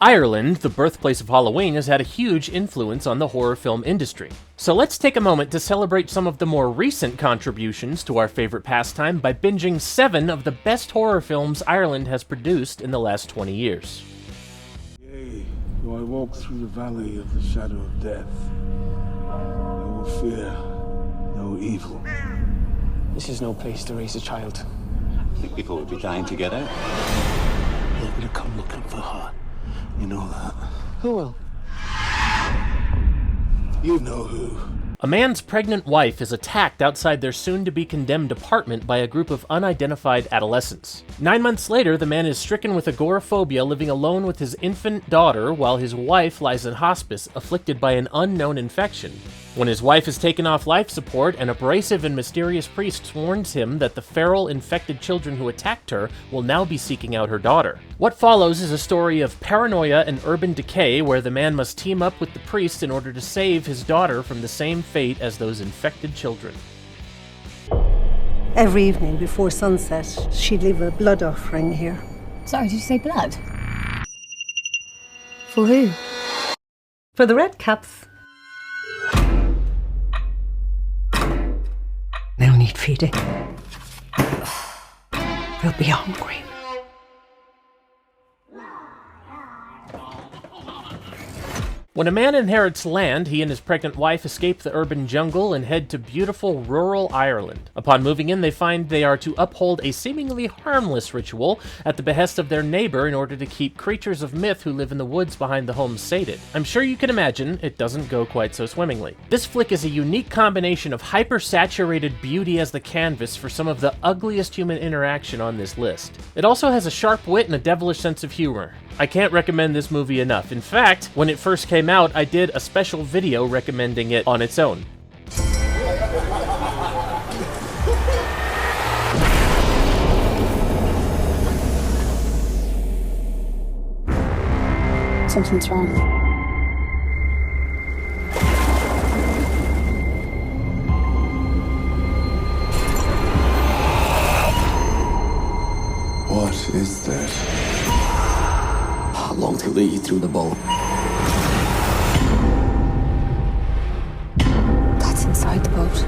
Ireland, the birthplace of Halloween, has had a huge influence on the horror film industry. So let's take a moment to celebrate some of the more recent contributions to our favorite pastime by binging 7 of the best horror films Ireland has produced in the last 20 years. Yea, though I walk through the valley of the shadow of death, I will fear no evil. This is no place to raise a child. I think people would be dying to get out. They're gonna come looking for her. You know that. Who will? You know who. A man's pregnant wife is attacked outside their soon-to-be condemned apartment by a group of unidentified adolescents. 9 months later, the man is stricken with agoraphobia, living alone with his infant daughter while his wife lies in hospice, afflicted by an unknown infection. When his wife is taken off life support, an abrasive and mysterious priest warns him that the feral, infected children who attacked her will now be seeking out her daughter. What follows is a story of paranoia and urban decay, where the man must team up with the priest in order to save his daughter from the same fate as those infected children. Every evening before sunset, she'd leave a blood offering here. Sorry, did you say blood? For who? For the red caps. They'll need feeding. They'll be hungry. When a man inherits land, he and his pregnant wife escape the urban jungle and head to beautiful rural Ireland. Upon moving in, they find they are to uphold a seemingly harmless ritual at the behest of their neighbor in order to keep creatures of myth who live in the woods behind the home sated. I'm sure you can imagine it doesn't go quite so swimmingly. This flick is a unique combination of hyper-saturated beauty as the canvas for some of the ugliest human interaction on this list. It also has a sharp wit and a devilish sense of humor. I can't recommend this movie enough. In fact, when it first came out, I did a special video recommending it on its own. Something's wrong. What is that? How long till they eat through the bowl? That's inside the boat.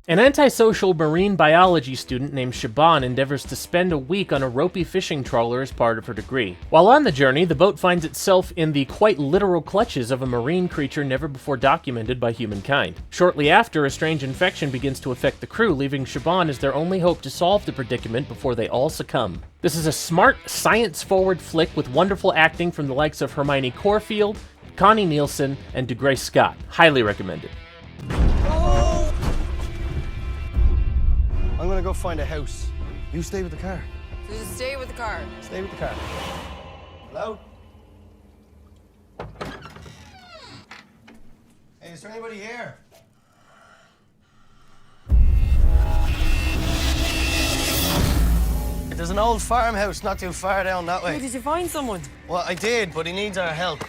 An antisocial marine biology student named Siobhan endeavors to spend a week on a ropey fishing trawler as part of her degree. While on the journey, the boat finds itself in the quite literal clutches of a marine creature never before documented by humankind. Shortly after, a strange infection begins to affect the crew, leaving Siobhan as their only hope to solve the predicament before they all succumb. This is a smart, science-forward flick with wonderful acting from the likes of Hermione Corfield, Connie Nielsen, and DeGrace Scott. Highly recommended. I'm gonna go find a house. You stay with the car. Just stay with the car. Stay with the car. Hello? Hey, is there anybody here? There's an old farmhouse not too far down that way. Hey, did you find someone? Well, I did, but he needs our help.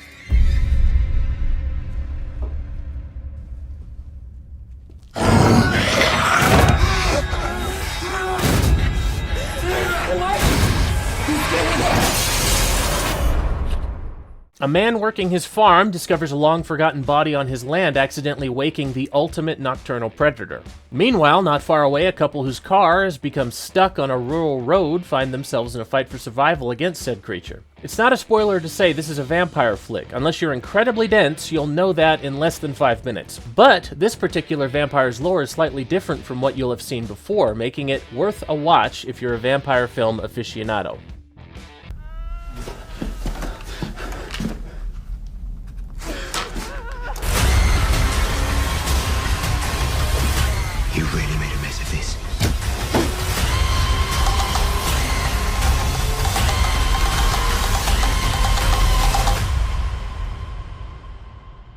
A man working his farm discovers a long-forgotten body on his land, accidentally waking the ultimate nocturnal predator. Meanwhile, not far away, a couple whose car has become stuck on a rural road find themselves in a fight for survival against said creature. It's not a spoiler to say this is a vampire flick. Unless you're incredibly dense, you'll know that in less than 5 minutes. But this particular vampire's lore is slightly different from what you'll have seen before, making it worth a watch if you're a vampire film aficionado. You really made a mess of this.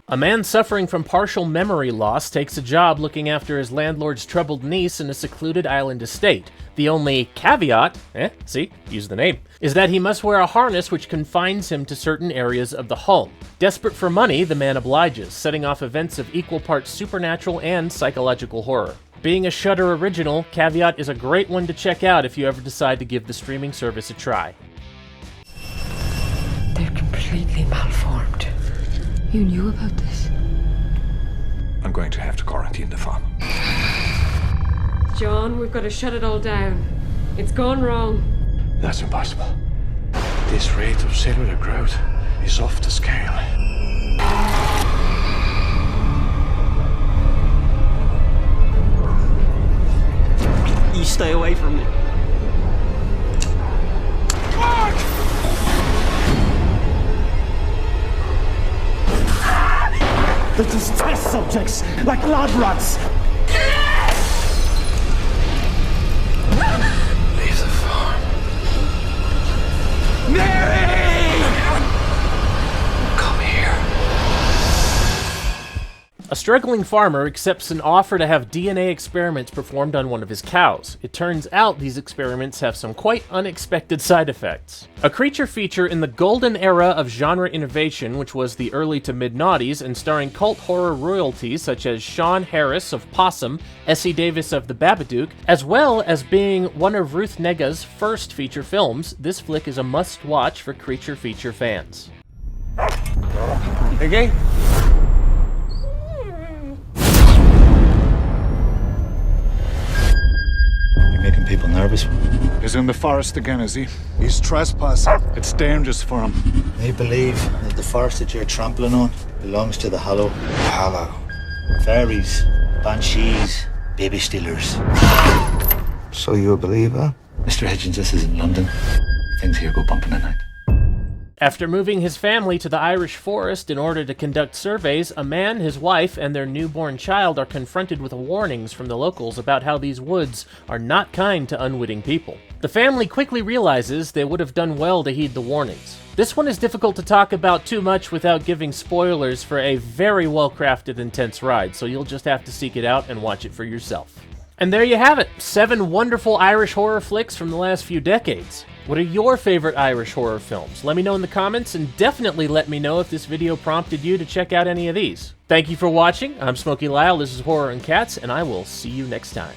A man suffering from partial memory loss takes a job looking after his landlord's troubled niece in a secluded island estate. The only caveat, see, use the name, is that he must wear a harness which confines him to certain areas of the home. Desperate for money, the man obliges, setting off events of equal parts supernatural and psychological horror. Being a Shudder original, Caveat is a great one to check out if you ever decide to give the streaming service a try. They're completely malformed. You knew about this? I'm going to have to quarantine the farm. John, we've got to shut it all down. It's gone wrong. That's impossible. This rate of cellular growth is off the scale. You stay away from me. They're just test subjects, like lab rats. Leave the farm. Mary! Come here. A struggling farmer accepts an offer to have DNA experiments performed on one of his cows. It turns out these experiments have some quite unexpected side effects. A creature feature in the golden era of genre innovation, which was the early to mid-noughties, and starring cult horror royalties such as Sean Harris of Possum, Essie Davis of The Babadook, as well as being one of Ruth Nega's first feature films. This flick is a must-watch for creature feature fans. Decay? Making people nervous. He's in the forest again, is he? He's trespassing. It's dangerous for him. They believe that the forest that you're trampling on belongs to the Hallow. Hallow. Fairies, banshees, baby stealers. So you a believer? Mr. Hitchens, this is in London. Things here go bumping at night. After moving his family to the Irish forest in order to conduct surveys, a man, his wife, and their newborn child are confronted with warnings from the locals about how these woods are not kind to unwitting people. The family quickly realizes they would have done well to heed the warnings. This one is difficult to talk about too much without giving spoilers for a very well-crafted, intense ride, so you'll just have to seek it out and watch it for yourself. And there you have it, 7 wonderful Irish horror flicks from the last few decades. What are your favorite Irish horror films? Let me know in the comments, and definitely let me know if this video prompted you to check out any of these. Thank you for watching. I'm Smokey Lyle, this is Horror and Cats, and I will see you next time.